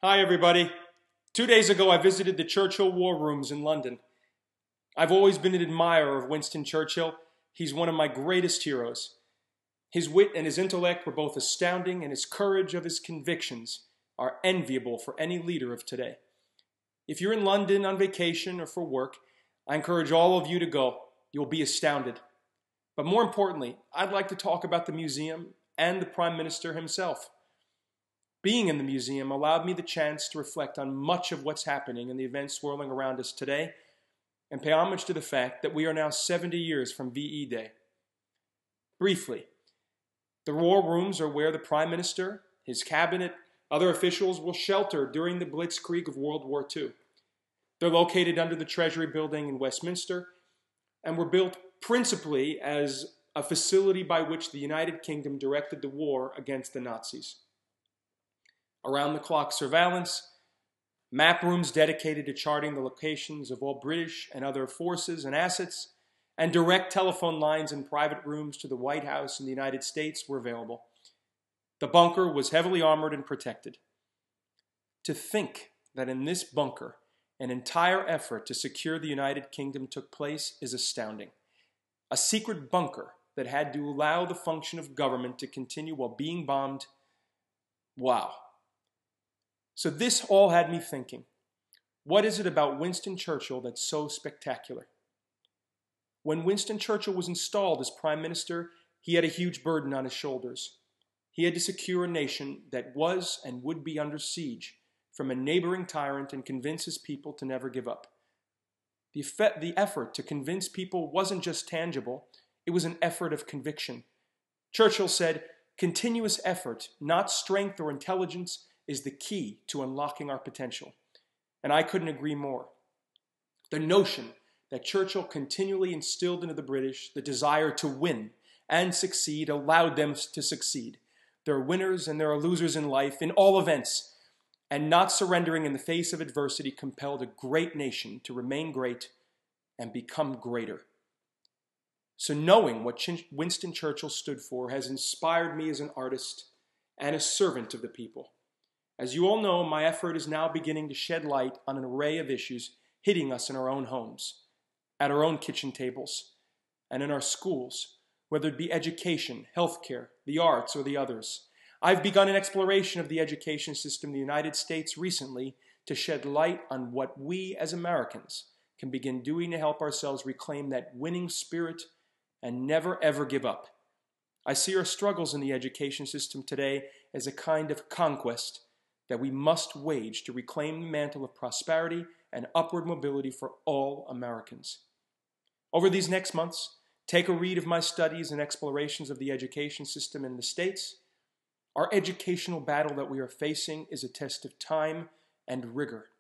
Hi, everybody. 2 days ago, I visited the Churchill War Rooms in London. I've always been an admirer of Winston Churchill. He's one of my greatest heroes. His wit and his intellect were both astounding, and his courage of his convictions are enviable for any leader of today. If you're in London on vacation or for work, I encourage all of you to go. You'll be astounded. But more importantly, I'd like to talk about the museum and the Prime Minister himself. Being in the museum allowed me the chance to reflect on much of what's happening in the events swirling around us today and pay homage to the fact that we are now 70 years from VE Day. Briefly, the War Rooms are where the Prime Minister, his cabinet, other officials will shelter during the blitzkrieg of World War II. They're located under the Treasury Building in Westminster and were built principally as a facility by which the United Kingdom directed the war against the Nazis. Around-the-clock surveillance, map rooms dedicated to charting the locations of all British and other forces and assets, and direct telephone lines and private rooms to the White House in the United States were available. The bunker was heavily armored and protected. To think that in this bunker, an entire effort to secure the United Kingdom took place is astounding. A secret bunker that had to allow the function of government to continue while being bombed. Wow. So this all had me thinking, what is it about Winston Churchill that's so spectacular? When Winston Churchill was installed as Prime Minister, he had a huge burden on his shoulders. He had to secure a nation that was and would be under siege from a neighboring tyrant and convince his people to never give up. The effort to convince people wasn't just tangible, it was an effort of conviction. Churchill said, "Continuous effort, not strength or intelligence, is the key to unlocking our potential." And I couldn't agree more. The notion that Churchill continually instilled into the British the desire to win and succeed allowed them to succeed. There are winners and there are losers in life, in all events, and not surrendering in the face of adversity compelled a great nation to remain great and become greater. So knowing what Winston Churchill stood for has inspired me as an artist and a servant of the people. As you all know, my effort is now beginning to shed light on an array of issues hitting us in our own homes, at our own kitchen tables, and in our schools, whether it be education, healthcare, the arts, or the others. I've begun an exploration of the education system in the United States recently to shed light on what we as Americans can begin doing to help ourselves reclaim that winning spirit and never ever give up. I see our struggles in the education system today as a kind of conquest that we must wage to reclaim the mantle of prosperity and upward mobility for all Americans. Over these next months, take a read of my studies and explorations of the education system in the States. Our educational battle that we are facing is a test of time and rigor.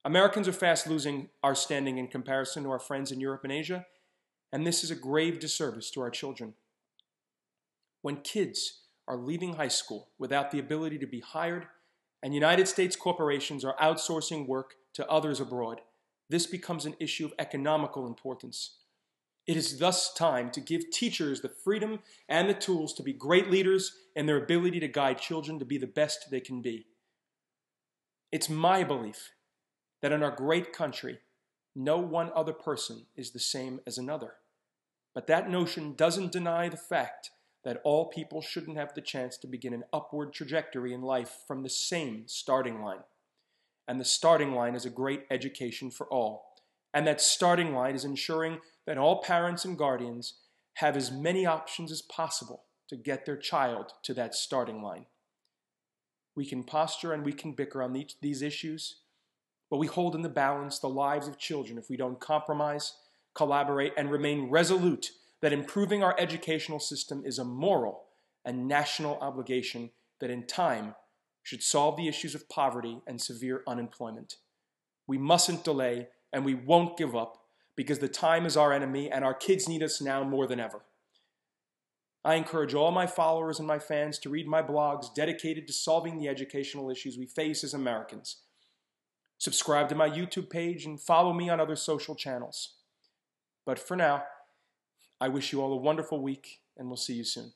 Americans are fast losing our standing in comparison to our friends in Europe and Asia, and this is a grave disservice to our children. When kids are leaving high school without the ability to be hired, and United States corporations are outsourcing work to others abroad, this becomes an issue of economical importance. It is thus time to give teachers the freedom and the tools to be great leaders and their ability to guide children to be the best they can be. It's my belief that in our great country, no one other person is the same as another. But that notion doesn't deny the fact that all people shouldn't have the chance to begin an upward trajectory in life from the same starting line. And the starting line is a great education for all. And that starting line is ensuring that all parents and guardians have as many options as possible to get their child to that starting line. We can posture and we can bicker on these issues, but we hold in the balance the lives of children if we don't compromise, collaborate, and remain resolute that improving our educational system is a moral and national obligation that in time should solve the issues of poverty and severe unemployment. We mustn't delay and we won't give up because the time is our enemy and our kids need us now more than ever. I encourage all my followers and my fans to read my blogs dedicated to solving the educational issues we face as Americans. Subscribe to my YouTube page and follow me on other social channels. But for now, I wish you all a wonderful week, and we'll see you soon.